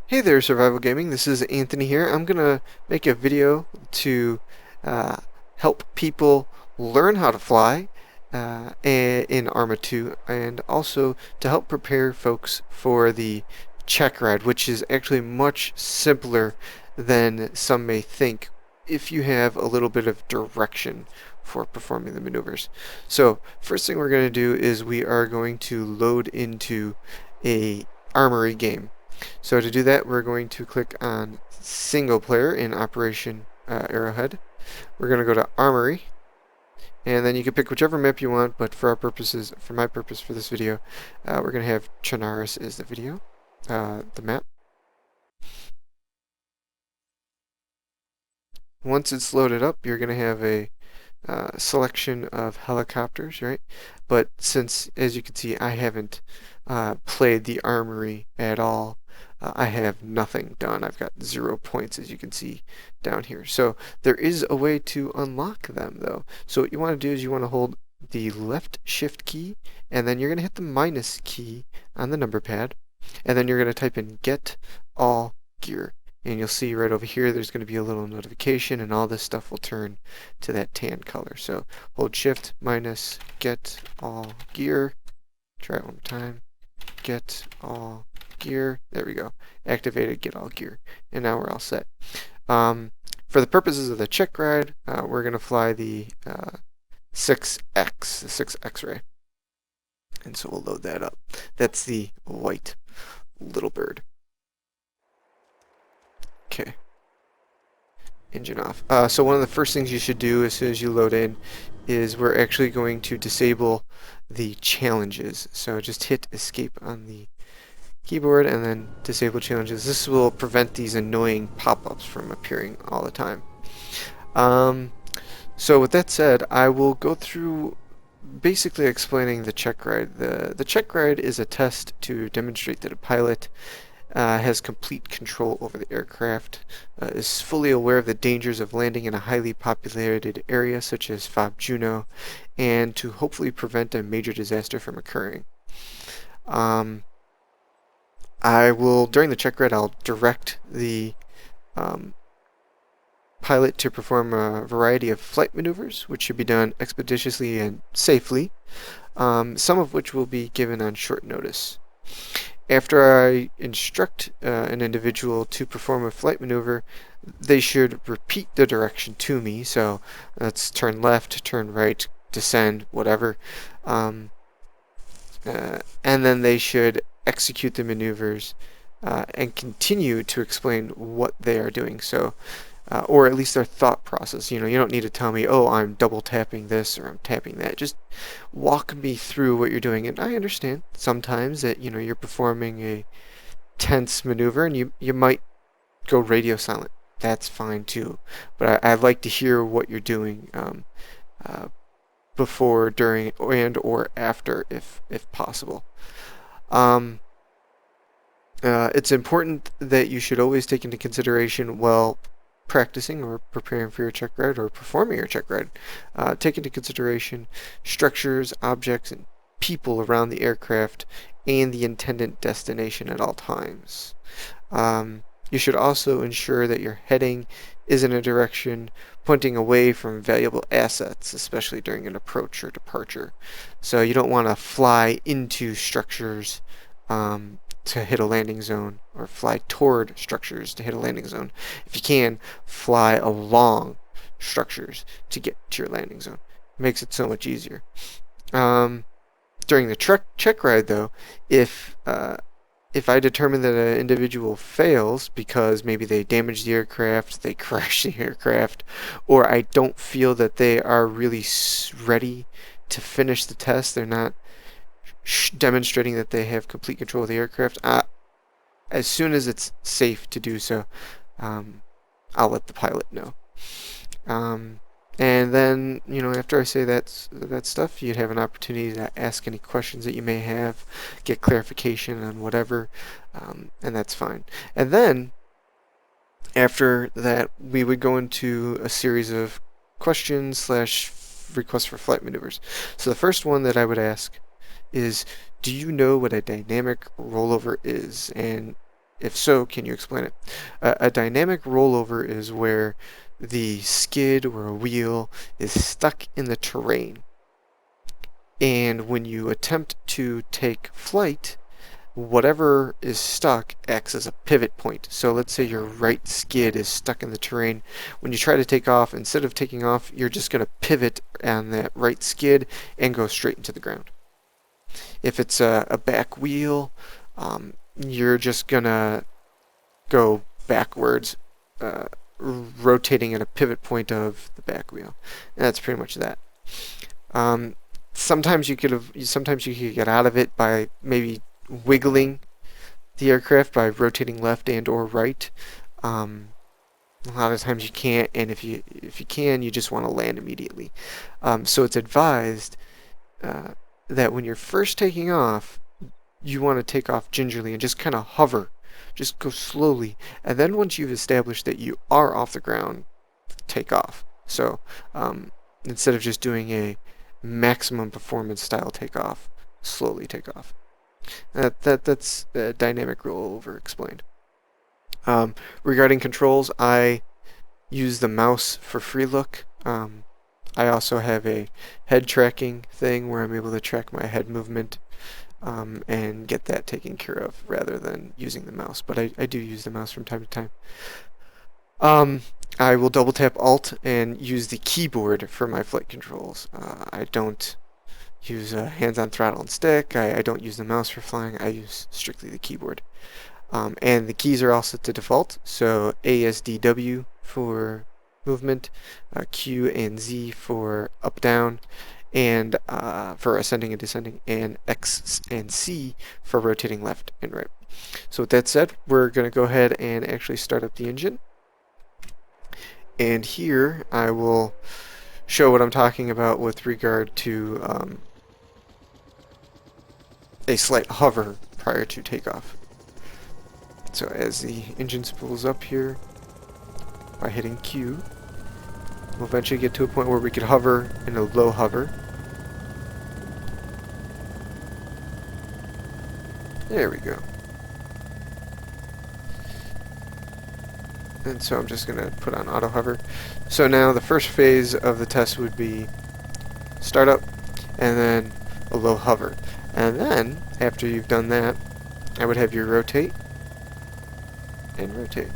Hey there, Survival Gaming. This is Anthony here. I'm gonna make a video to uh, help people learn how to fly in ArmA2, and also to help prepare folks for the Checkride, which is actually much simpler than some may think if you have a little bit of direction for performing the maneuvers. So, first thing we're going to do is we are going to load into a armory game. So to do that, we're going to click on single player in Operation Arrowhead. We're going to go to Armory, and then you can pick whichever map you want, but for our purposes, for my purpose for this video, we're going to have Chinaris as the map. Once it's loaded up, you're going to have a selection of helicopters, right? But since, as you can see, I haven't played the armory at all, I have nothing done. I've got 0 points, as you can see down here. So there is a way to unlock them, though. So what you want to do is you want to hold the left shift key, and then you're going to hit the minus key on the number pad, and then you're going to type in get all gear. And you'll see right over here there's going to be a little notification, and all this stuff will turn to that tan color. So hold shift minus get all gear. Try it one more time. Get all gear. There we go. Activated get all gear. And now we're all set. For the purposes of the Checkride, we're going to fly the 6X, the 6 X-ray. And so we'll load that up. That's the white little bird. Okay. Engine off. So one of the first things you should do as soon as you load in is we're actually going to disable the challenges. So just hit escape on the keyboard and then disable challenges. This will prevent these annoying pop-ups from appearing all the time. So with that said, I will go through basically explaining the Checkride. The Checkride is a test to demonstrate that a pilot has complete control over the aircraft, is fully aware of the dangers of landing in a highly populated area such as FOB Juno, and to hopefully prevent a major disaster from occurring. I will, during the Checkride, I'll direct the pilot to perform a variety of flight maneuvers, which should be done expeditiously and safely, some of which will be given on short notice. After I instruct an individual to perform a flight maneuver, they should repeat the direction to me. So let's turn left, turn right, descend, whatever. And then they should execute the maneuvers and continue to explain what they are doing. So, or at least their thought process. You know, you don't need to tell me, oh, I'm double tapping this or I'm tapping that. Just walk me through what you're doing. And I understand sometimes that, you know, you're performing a tense maneuver and you might go radio silent. That's fine too. But I like to hear what you're doing before, during, and or after, if possible. It's important that you should always take into consideration, well, practicing or preparing for your Checkride or performing your Checkride, take into consideration structures, objects, and people around the aircraft and the intended destination at all times. You should also ensure that your heading is in a direction pointing away from valuable assets, especially during an approach or departure. So you don't want to fly into structures to hit a landing zone, or fly toward structures to hit a landing zone. If you can, fly along structures to get to your landing zone. It makes it so much easier. During the Checkride, though, if I determine that an individual fails because maybe they damage the aircraft, they crash the aircraft, or I don't feel that they are really ready to finish the test, they're not demonstrating that they have complete control of the aircraft, as soon as it's safe to do so, I'll let the pilot know. And then, you know, after I say that stuff, you'd have an opportunity to ask any questions that you may have, get clarification on whatever, and that's fine. And then, after that, we would go into a series of questions / requests for flight maneuvers. So the first one that I would ask is, do you know what a dynamic rollover is? And If so, can you explain it? A dynamic rollover is where the skid or a wheel is stuck in the terrain. And when you attempt to take flight, whatever is stuck acts as a pivot point. So let's say your right skid is stuck in the terrain. When you try to take off, instead of taking off, you're just going to pivot on that right skid and go straight into the ground. If it's a back wheel, you're just going to go backwards, rotating at a pivot point of the back wheel. And that's pretty much that. Sometimes you could get out of it by maybe wiggling the aircraft by rotating left and or right. A lot of times you can't, and if you can, you just want to land immediately. So it's advised that when you're first taking off, you want to take off gingerly and just kind of hover, just go slowly, and then once you've established that you are off the ground, take off. So instead of just doing a maximum performance style takeoff, slowly take off. That's dynamic rollover explained. Regarding controls, I use the mouse for free look. I also have a head tracking thing where I'm able to track my head movement and get that taken care of rather than using the mouse. But I do use the mouse from time to time. I will double tap Alt and use the keyboard for my flight controls. I don't use hands-on throttle and stick. I don't use the mouse for flying. I use strictly the keyboard. And the keys are all set to default. So ASDW for movement, Q and Z for up down, and for ascending and descending, and X and C for rotating left and right. So with that said, we're going to go ahead and actually start up the engine. And here I will show what I'm talking about with regard to a slight hover prior to takeoff. So as the engine spools up here, by hitting Q, we'll eventually get to a point where we could hover in a low hover. There we go. And so I'm just going to put on auto hover. So now the first phase of the test would be startup and then a low hover. And then after you've done that, I would have you rotate and rotate.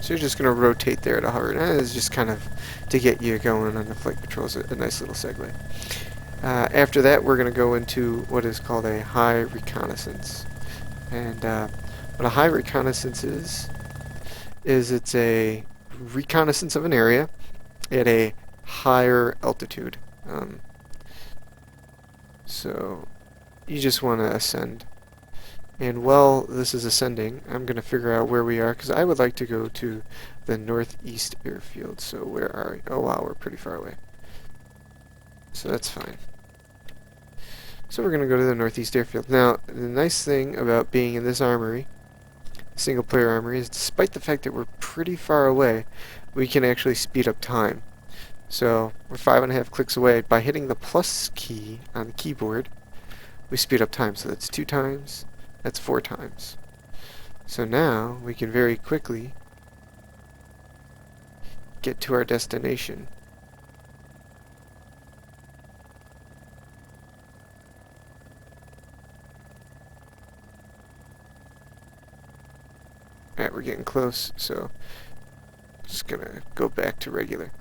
So you're just going to rotate there to hover. And that is just kind of to get you going on the flight controls, a nice little segue. After that, we're going to go into what is called a high reconnaissance. And what a high reconnaissance is it's a reconnaissance of an area at a higher altitude. So you just want to ascend. And while this is ascending, I'm going to figure out where we are, because I would like to go to the northeast airfield. So where are we? Oh wow, we're pretty far away. So that's fine. So we're going to go to the northeast airfield. Now, the nice thing about being in this armory, single player armory, is despite the fact that we're pretty far away, we can actually speed up time. So we're 5.5 clicks away. By hitting the plus key on the keyboard, we speed up time. So that's 2 times, that's 4 times. So now we can very quickly get to our destination. Alright, we're getting close, so just gonna go back to regular.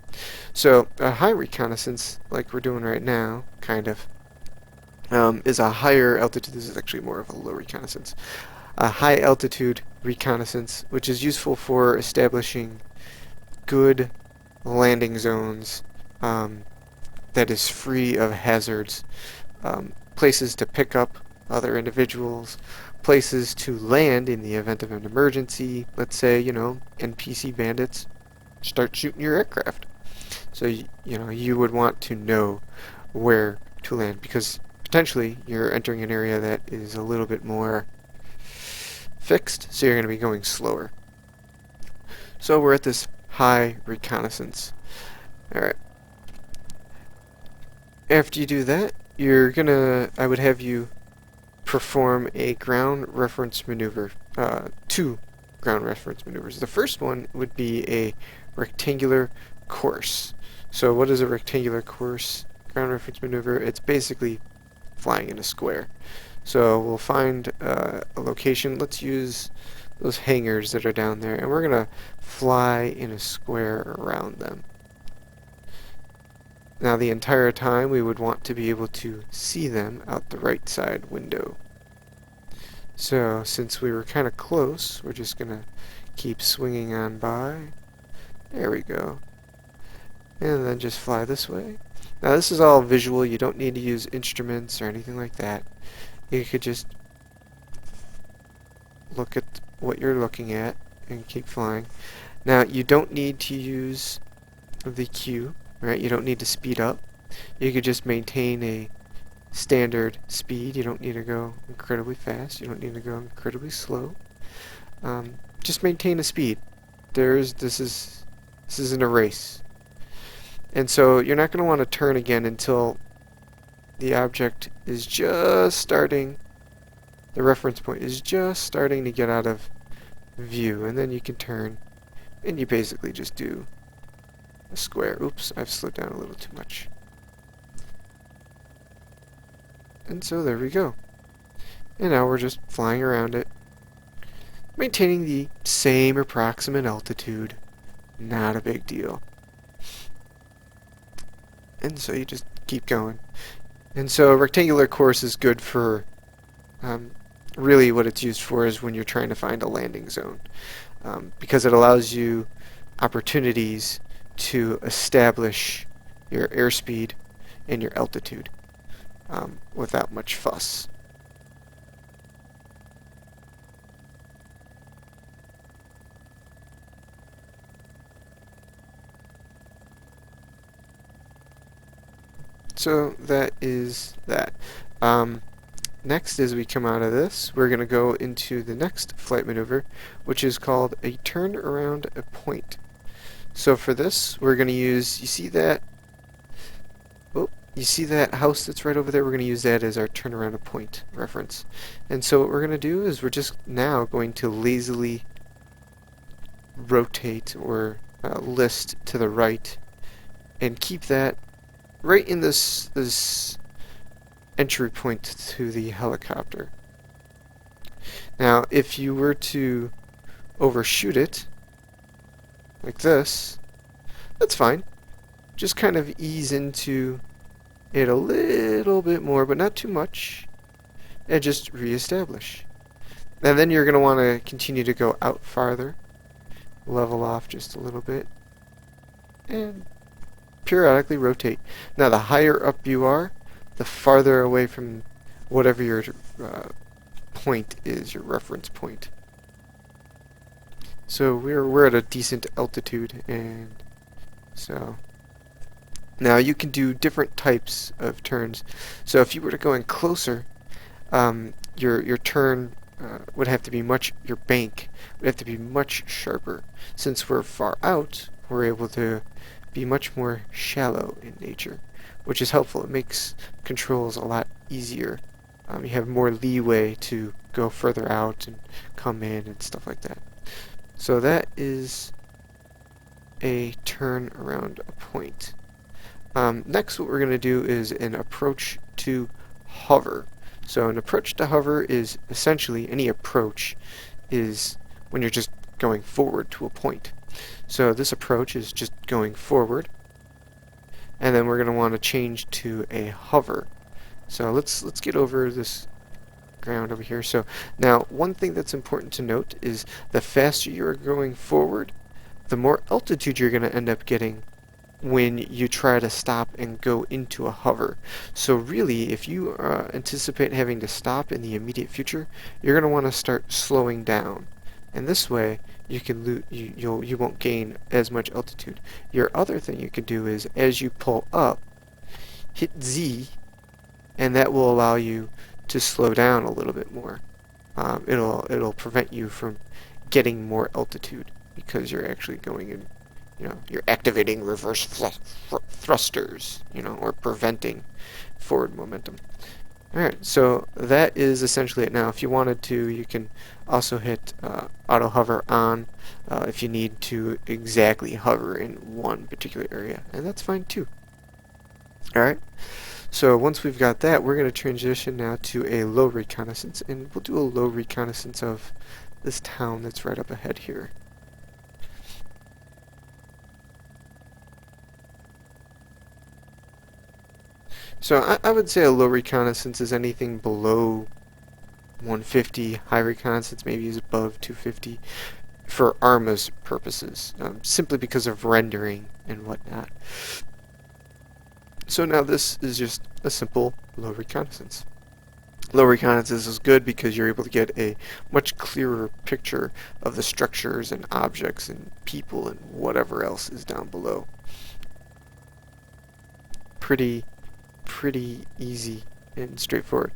So a high reconnaissance, like we're doing right now, kind of, is a higher altitude. This is actually more of a low reconnaissance. A high altitude reconnaissance, which is useful for establishing good landing zones that is free of hazards, places to pick up other individuals, places to land in the event of an emergency. Let's say, you know, NPC bandits start shooting your aircraft. So, you know, you would want to know where to land, because potentially you're entering an area that is a little bit more fixed, so you're going to be going slower. So we're at this high reconnaissance. Alright. After you do that, I would have you perform a ground reference maneuver. two ground reference maneuvers. The first one would be a rectangular course. So what is a rectangular course ground reference maneuver? It's basically flying in a square. So we'll find a location. Let's use those hangars that are down there, and we're going to fly in a square around them. Now the entire time we would want to be able to see them out the right side window. So since we were kind of close, we're just going to keep swinging on by. There we go. And then just fly this way. Now this is all visual. You don't need to use instruments or anything like that. You could just look at what you're looking at and keep flying. Now you don't need to use the Q, right? You don't need to speed up. You could just maintain a standard speed. You don't need to go incredibly fast. You don't need to go incredibly slow. Just maintain a speed. This isn't a race. And so you're not going to want to turn again until the object is just starting, the reference point is just starting to get out of view, and then you can turn, and you basically just do a square. Oops, I've slowed down a little too much. And so there we go. And now we're just flying around it, maintaining the same approximate altitude. Not a big deal. And so you just keep going. And so a rectangular course is good for, really what it's used for is when you're trying to find a landing zone. Because it allows you opportunities to establish your airspeed and your altitude without much fuss. So that is that. Next, as we come out of this, we're going to go into the next flight maneuver, which is called a turn around a point. So for this, we're going to use, you see that house that's right over there? We're going to use that as our turn around a point reference. And so what we're going to do is we're just now going to lazily rotate or list to the right and keep that right in this entry point to the helicopter. Now, if you were to overshoot it, like this, that's fine. Just kind of ease into it a little bit more, but not too much, and just reestablish. And then you're going to want to continue to go out farther, level off just a little bit, and periodically rotate. Now, the higher up you are, the farther away from whatever your point is, your reference point. So we're at a decent altitude, and so now you can do different types of turns. So if you were to go in closer, your turn would have to be your bank would have to be much sharper. Since we're far out, we're able to be much more shallow in nature, which is helpful. It makes controls a lot easier. You have more leeway to go further out and come in and stuff like that. So that is a turn around a point. Next, what we're going to do is an approach to hover. So an approach to hover is essentially any approach is when you're just going forward to a point. So this approach is just going forward, and then we're going to want to change to a hover. So let's get over this ground over here. So now one thing that's important to note is the faster you are going forward, the more altitude you're going to end up getting when you try to stop and go into a hover. So really, if you anticipate having to stop in the immediate future, you're going to want to start slowing down. And this way, you won't gain as much altitude. Your other thing you could do is, as you pull up, hit Z, and that will allow you to slow down a little bit more. It'll prevent you from getting more altitude because you're actually going in. You're activating reverse thrusters, or preventing forward momentum. Alright, so that is essentially it. Now, if you wanted to, you can also hit auto hover on if you need to exactly hover in one particular area, and that's fine too. Alright, so once we've got that, we're going to transition now to a low reconnaissance, and we'll do a low reconnaissance of this town that's right up ahead here. So I would say a low reconnaissance is anything below 150. High reconnaissance maybe is above 250 for ArmA's purposes, simply because of rendering and whatnot. So now this is just a simple low reconnaissance. Low reconnaissance is good because you're able to get a much clearer picture of the structures and objects and people and whatever else is down below. Pretty easy and straightforward.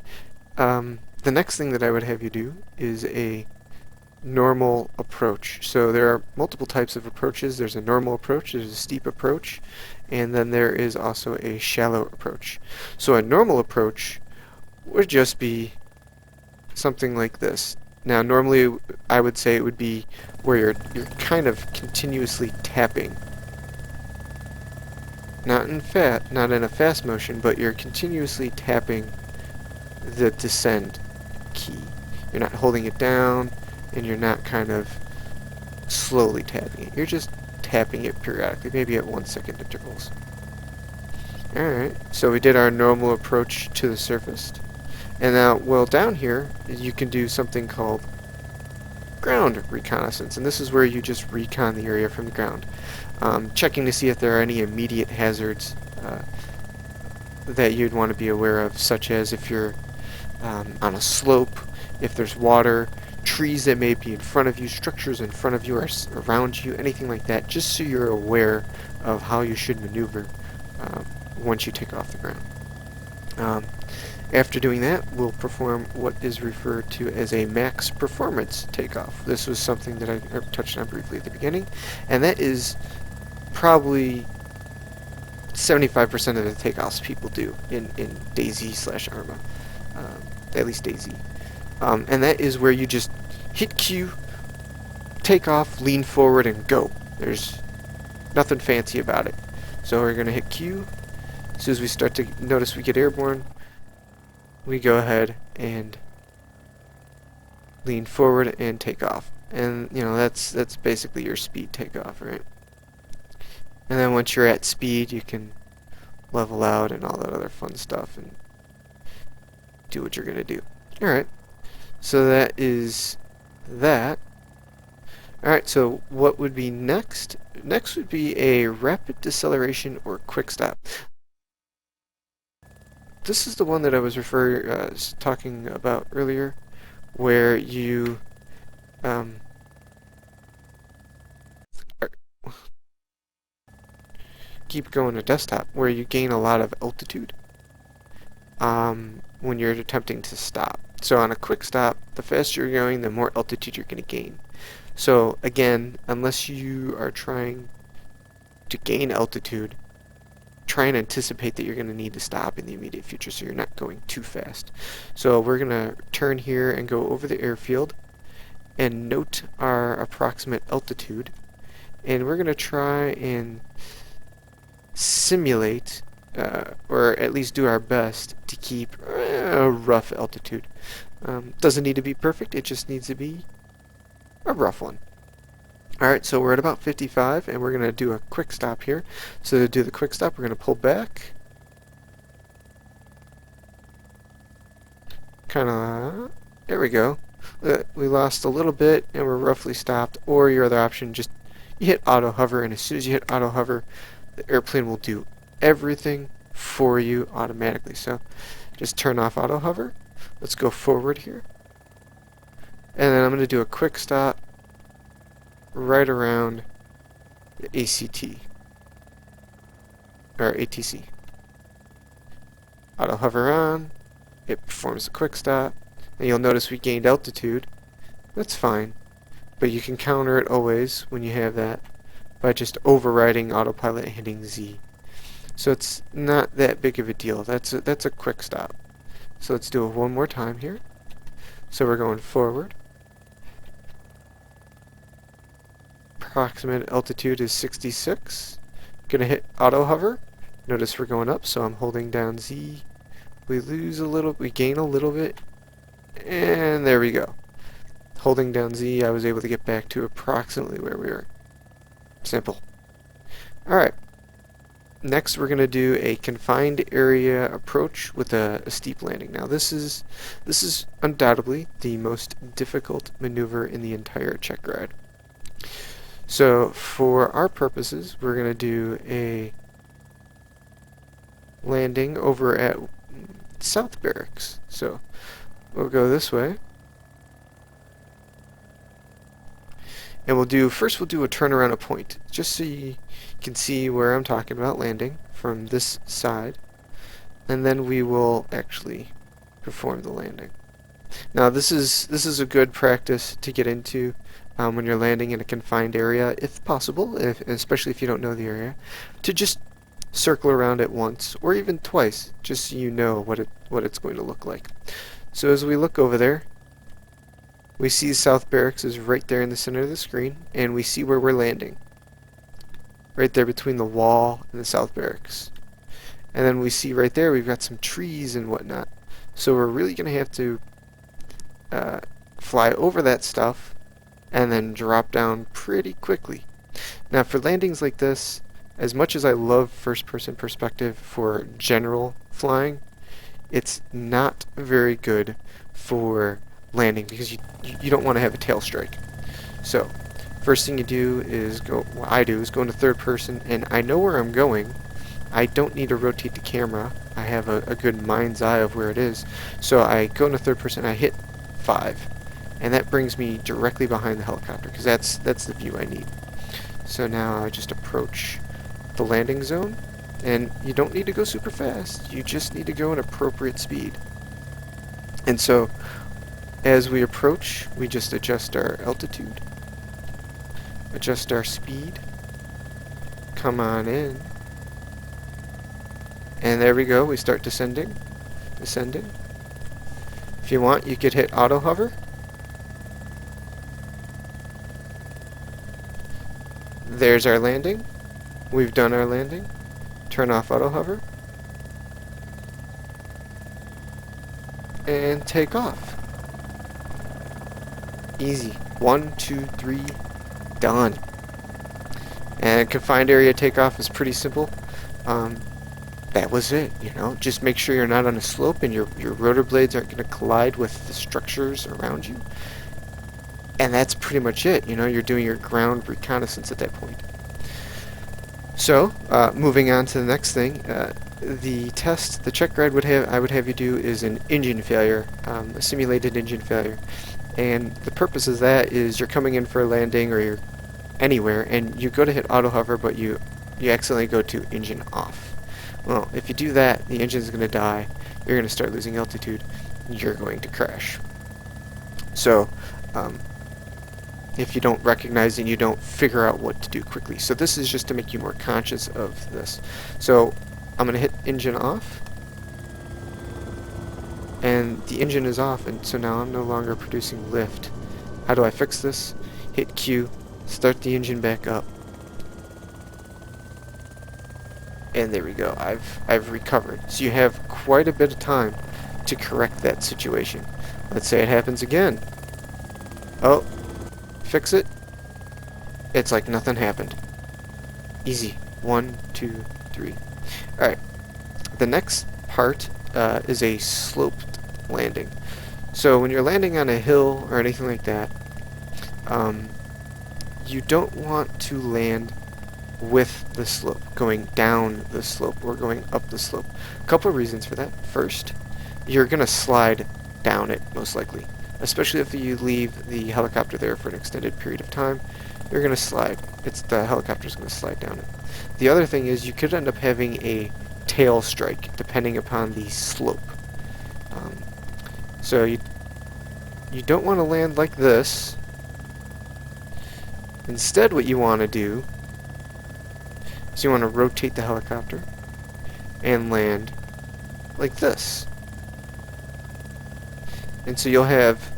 The next thing that I would have you do is a normal approach. So there are multiple types of approaches. There's a normal approach, there's a steep approach, and then there is also a shallow approach. So a normal approach would just be something like this. Now normally I would say it would be where you're kind of continuously tapping. Not in a fast motion, but you're continuously tapping the descend key. You're not holding it down, and you're not kind of slowly tapping it. You're just tapping it periodically, maybe at 1 second intervals. Alright, so we did our normal approach to the surface. And now, well, down here, you can do something called ground reconnaissance, and this is where you just recon the area from the ground. Checking to see if there are any immediate hazards that you'd want to be aware of, such as if you're on a slope, if there's water, trees that may be in front of you, structures in front of you or around you, anything like that, just so you're aware of how you should maneuver once you take off the ground. After doing that, we'll perform what is referred to as a max performance takeoff. This was something that I touched on briefly at the beginning, and that is probably 75% of the takeoffs people do in DayZ/ArmA, at least DayZ. And that is where you just hit Q, take off, lean forward, and go. There's nothing fancy about it. So we're going to hit Q. As soon as we start to notice we get airborne, we go ahead and lean forward and take off. And you know, that's basically your speed takeoff, right? And then once you're at speed, you can level out and all that other fun stuff and do what you're going to do. Alright, so that is that. Alright, so what would be next? Next would be a rapid deceleration or quick stop. This is the one that I was talking about earlier, where you keep going to desktop, where you gain a lot of altitude when you're attempting to stop. So on a quick stop, the faster you're going, the more altitude you're going to gain. So again, unless you are trying to gain altitude, try and anticipate that you're going to need to stop in the immediate future so you're not going too fast. So we're going to turn here and go over the airfield and note our approximate altitude, and we're going to try and simulate or at least do our best to keep a rough altitude. Doesn't need to be perfect, it just needs to be a rough one. Alright, so we're at about 55, and we're going to do a quick stop here. So to do the quick stop, we're going to pull back. There we go. We lost a little bit, and we're roughly stopped. Or your other option, just you hit auto hover, and as soon as you hit auto hover, the airplane will do everything for you automatically. So just turn off auto hover. Let's go forward here. And then I'm going to do a quick stop right around the ACT or ATC. Auto hover on, it performs a quick stop, and you'll notice we gained altitude. That's fine, but you can counter it always when you have that by just overriding autopilot and hitting Z. So it's not that big of a deal. That's a quick stop. So let's do it one more time here. So we're going forward. Approximate altitude is 66. Gonna hit auto hover. Notice we're going up, so I'm holding down Z. We gain a little bit, and there we go. Holding down Z, I was able to get back to approximately where we were. Simple. Alright. Next, we're going to do a confined area approach with a steep landing. Now, this is undoubtedly the most difficult maneuver in the entire Checkride. So, for our purposes, we're going to do a landing over at South Barracks. So, we'll go this way. And we'll do a turnaround at point, just so you can see where I'm talking about landing from this side. And then we will actually perform the landing. Now this is a good practice to get into when you're landing in a confined area, if possible, especially if you don't know the area, to just circle around it once or even twice, just so you know what it's going to look like. So as we look over there, we see South Barracks is right there in the center of the screen, and we see where we're landing. Right there between the wall and the South Barracks. And then we see right there we've got some trees and whatnot. So we're really going to have to fly over that stuff and then drop down pretty quickly. Now for landings like this, as much as I love first-person perspective for general flying, it's not very good for landing because you don't want to have a tail strike. So first thing you do is what I do is go into third person, and I know where I'm going. I don't need to rotate the camera. I have a good mind's eye of where it is. So I go into third person, I hit 5, and that brings me directly behind the helicopter because that's the view I need. So now I just approach the landing zone, and you don't need to go super fast. You just need to go at appropriate speed. And so as we approach, we just adjust our altitude, adjust our speed, come on in, and there we go, we start descending. If you want, you could hit auto hover. There's our landing. We've done our landing. Turn off auto hover. And take off. Easy. 1, 2, 3, done. And confined area takeoff is pretty simple. That was it, you know. Just make sure you're not on a slope and your rotor blades aren't going to collide with the structures around you. And that's pretty much it, you know. You're doing your ground reconnaissance at that point. So, moving on to the next thing, the test the Checkride I would have you do is an engine failure, a simulated engine failure. And the purpose of that is you're coming in for a landing or you're anywhere and you go to hit auto hover, but you accidentally go to engine off. Well, if you do that, the engine's going to die, you're going to start losing altitude, you're going to crash. So, if you don't recognize and you don't figure out what to do quickly. So this is just to make you more conscious of this. So I'm going to hit engine off. And the engine is off, and so now I'm no longer producing lift. How do I fix this? Hit Q, start the engine back up. And there we go. I've recovered. So you have quite a bit of time to correct that situation. Let's say it happens again. Oh, fix it. It's like nothing happened. Easy. 1, 2, 3. Alright. The next part is a sloped landing. So when you're landing on a hill or anything like that, you don't want to land with the slope, going down the slope or going up the slope. A couple of reasons for that. First, you're going to slide down it, most likely. Especially if you leave the helicopter there for an extended period of time, you're going to slide. The helicopter's going to slide down it. The other thing is you could end up having a tail strike, depending upon the slope. So you don't want to land like this. Instead, what you want to do is you want to rotate the helicopter and land like this. And so you'll have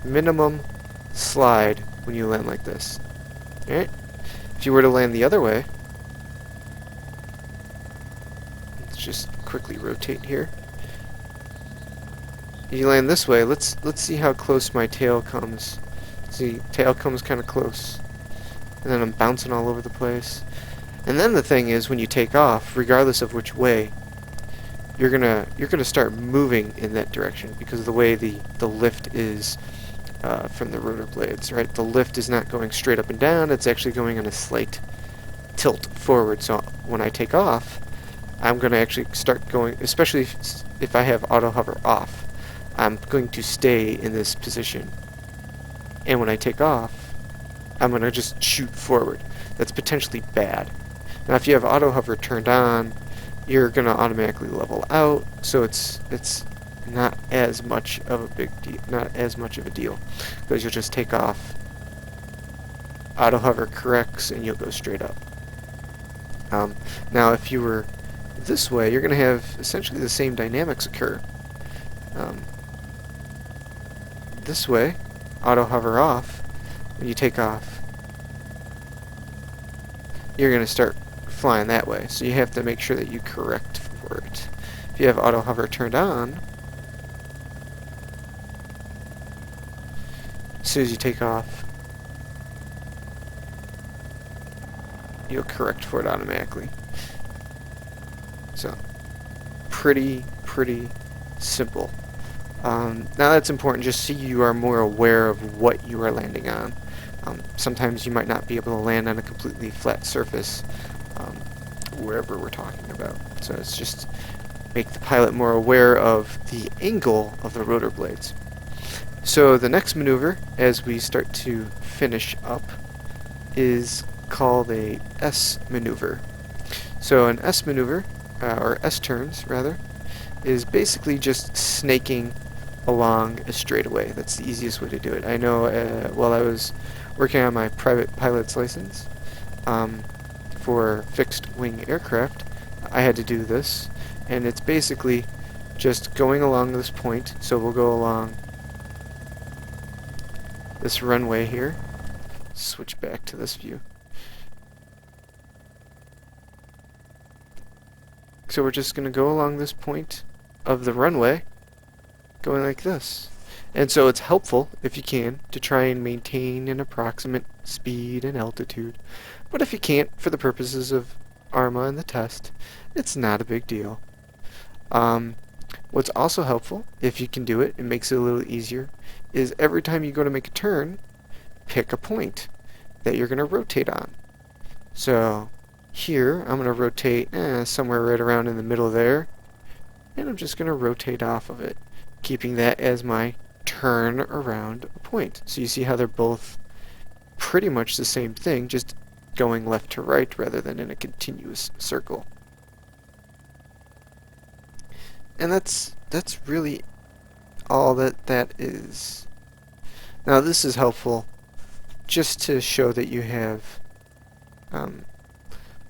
minimum slide when you land like this. Alright? If you were to land the other way, let's just quickly rotate here. If you land this way, let's see how close my tail comes. See, tail comes kind of close. And then I'm bouncing all over the place. And then the thing is, when you take off, regardless of which way, you're gonna start moving in that direction because of the way the lift is from the rotor blades, right? The lift is not going straight up and down, it's actually going on a slight tilt forward. So when I take off, I'm going to actually start going, especially if I have auto hover off, I'm going to stay in this position. And when I take off, I'm going to just shoot forward. That's potentially bad. Now if you have auto hover turned on, you're going to automatically level out, so it's not as much of a big deal, not as much of a deal, because you'll just take off, auto hover corrects, and you'll go straight up. Now if you were this way, you're going to have essentially the same dynamics occur. This way, auto hover off, when you take off, you're going to start flying that way, so you have to make sure that you correct for it. If you have auto hover turned on, as soon as you take off, you'll correct for it automatically. So, pretty simple. Now that's important just so you are more aware of what you are landing on. Sometimes you might not be able to land on a completely flat surface wherever we're talking about. So it's just make the pilot more aware of the angle of the rotor blades. So the next maneuver, as we start to finish up, is called a S maneuver. So an S maneuver, or S turns rather, is basically just snaking along a straightaway. That's the easiest way to do it. I know while I was working on my private pilot's license for fixed wing aircraft, I had to do this, and it's basically just going along this point. So we'll go along this runway here. Switch back to this view. So we're just going to go along this point of the runway, going like this. And so it's helpful, if you can, to try and maintain an approximate speed and altitude. But if you can't, for the purposes of ArmA and the test, it's not a big deal. What's also helpful, if you can do it, it makes it a little easier, is every time you go to make a turn, pick a point that you're going to rotate on. So here, I'm going to rotate somewhere right around in the middle there, and I'm just going to rotate off of it, keeping that as my turn around a point. So you see how they're both pretty much the same thing, just going left to right rather than in a continuous circle. And that's really all that is. Now this is helpful just to show that you have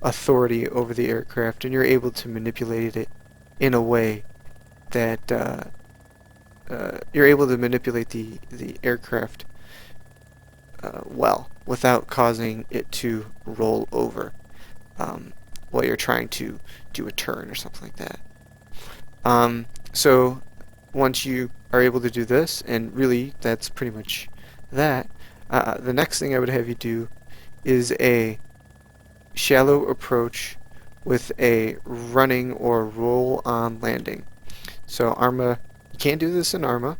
authority over the aircraft and you're able to manipulate it in a way that you're able to manipulate the aircraft well without causing it to roll over while you're trying to do a turn or something like that. So once you are able to do this, and really that's pretty much that, the next thing I would have you do is a shallow approach with a running or roll-on landing. So ArmA, you can't do this in ArmA,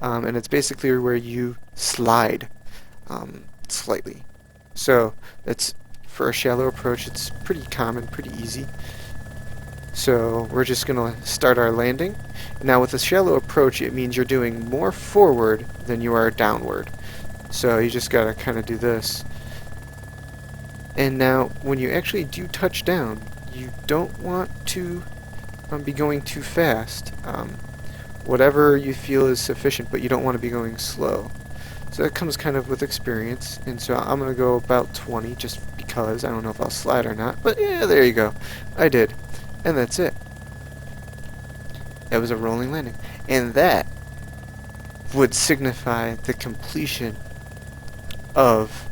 and it's basically where you slide slightly. So that's for a shallow approach. It's pretty common, pretty easy. So we're just going to start our landing. Now with a shallow approach, it means you're doing more forward than you are downward. So you just got to kind of do this. And now when you actually do touch down, you don't want to be going too fast. Whatever you feel is sufficient, but you don't want to be going slow. So that comes kind of with experience, and so I'm going to go about 20 just because. I don't know if I'll slide or not, but yeah, there you go. I did. And that's it. That was a rolling landing. And that would signify the completion of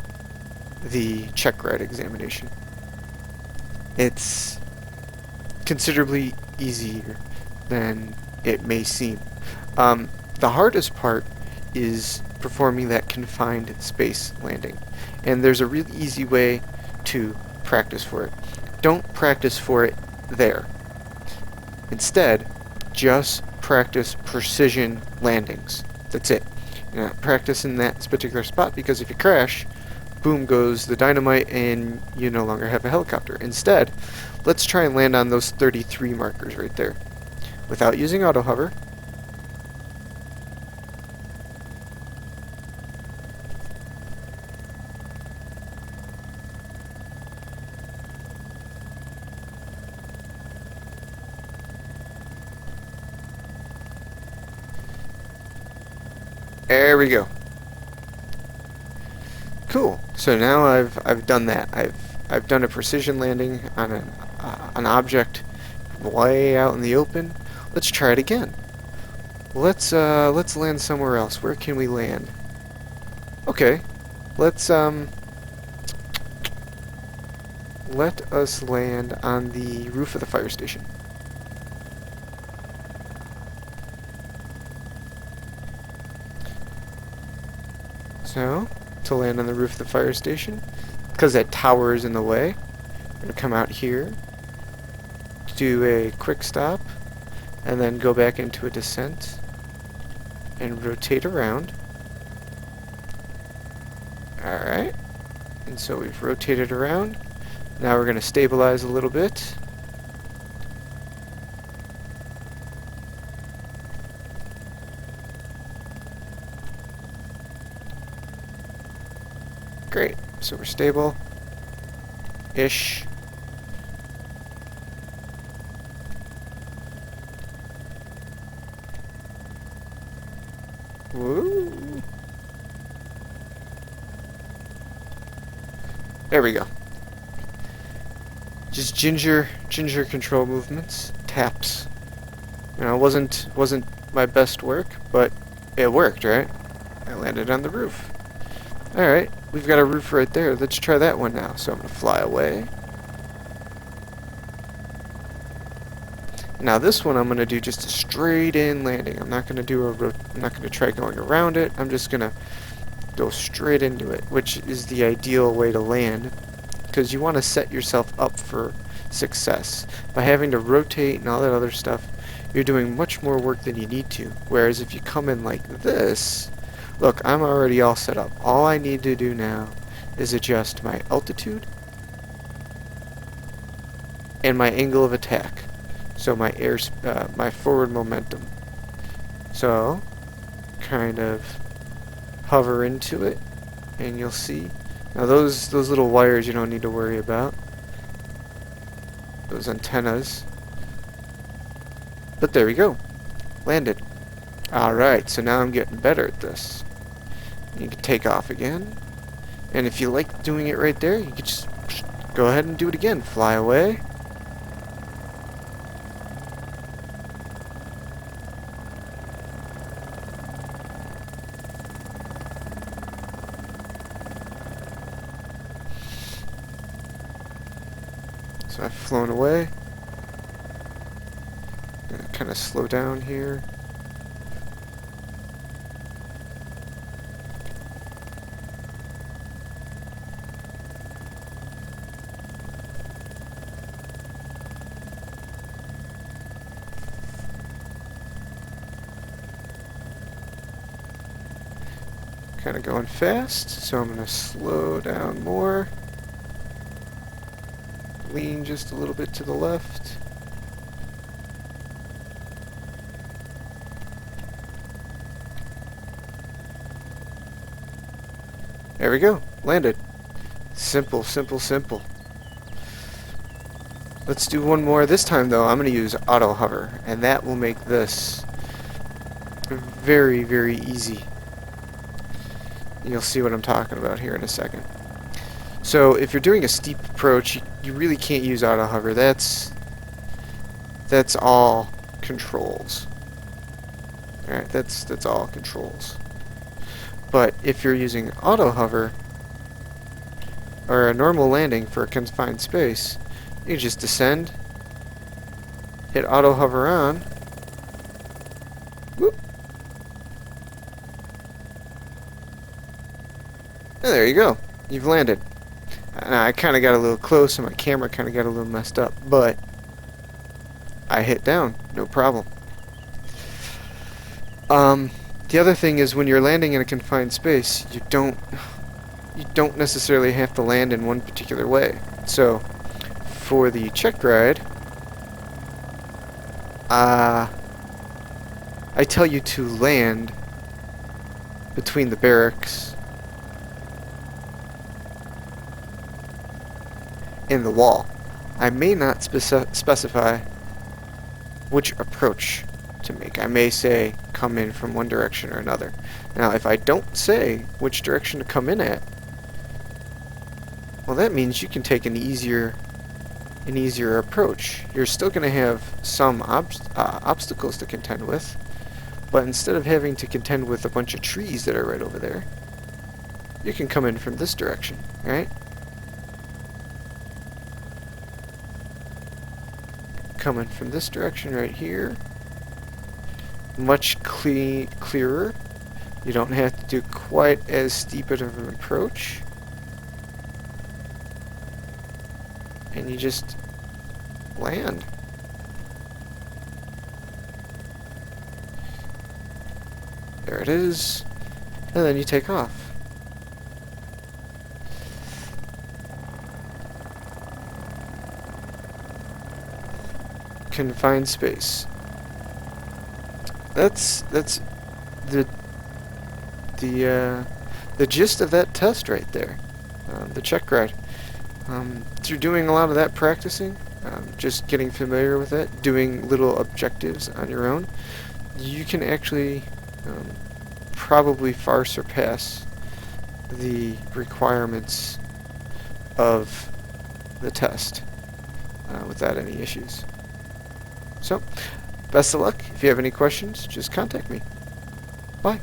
the Checkride examination. It's considerably easier than it may seem. The hardest part is performing that confined space landing, and there's a really easy way to practice for it. Don't practice for it there. Instead, just practice precision landings. That's it. You're not practicing that particular spot, because if you crash, boom goes the dynamite and you no longer have a helicopter. Instead, let's try and land on those 33 markers right there without using auto hover. There we go. Cool. So now I've done that. I've done a precision landing on an object way out in the open. Let's try it again. Let's land somewhere else. Where can we land? Okay. Let's let us land on the roof of the fire station. So, to land on the roof of the fire station, because that tower is in the way, I'm going to come out here, do a quick stop, and then go back into a descent, and rotate around. Alright, and so we've rotated around. Now we're going to stabilize a little bit. Great, so we're stable-ish. Woo! There we go. Just ginger control movements, taps. You know, it wasn't my best work, but it worked, right? I landed on the roof. Alright, we've got a roof right there. Let's try that one now. So I'm going to fly away. Now this one I'm going to do just a straight in landing. I'm not going to do I'm not going to try going around it. I'm just going to go straight into it, which is the ideal way to land, because you want to set yourself up for success. By having to rotate and all that other stuff, you're doing much more work than you need to. Whereas if you come in like this, look, I'm already all set up. All I need to do now is adjust my altitude and my angle of attack. So my my forward momentum. So, kind of hover into it, and you'll see. Now those little wires you don't need to worry about. Those antennas. But there we go. Landed. Alright, so now I'm getting better at this. You can take off again. And if you like doing it right there, you can just go ahead and do it again. Fly away. So I've flown away. Gonna kind of slow down here. Kind of going fast, so I'm going to slow down more. Lean just a little bit to the left. There we go. Landed. Simple, simple, simple. Let's do one more. This time, though, I'm going to use auto hover, and that will make this very, very easy. You'll see what I'm talking about here in a second. So if you're doing a steep approach, you really can't use auto hover. That's all controls. Alright, that's all controls. But if you're using auto hover or a normal landing for a confined space, you just descend, hit auto hover on, whoop, and there you go. You've landed. Now, I kind of got a little close and my camera kind of got a little messed up, but I hit down, no problem. The other thing is when you're landing in a confined space, you don't necessarily have to land in one particular way. So, for the Checkride, I tell you to land between the barracks and the wall. I may not specify which approach to make. I may say come in from one direction or another. Now, if I don't say which direction to come in at, well, that means you can take an easier approach. You're still going to have some obstacles to contend with, but instead of having to contend with a bunch of trees that are right over there, you can come in from this direction, right? Coming from this direction right here, much clearer. You don't have to do quite as steep of an approach, and you just land. There it is, and then you take off. Confined space. That's the gist of that test right there. The Checkride. Through doing a lot of that practicing, just getting familiar with it, doing little objectives on your own, you can actually probably far surpass the requirements of the test without any issues. So, best of luck. If you have any questions, just contact me. Bye.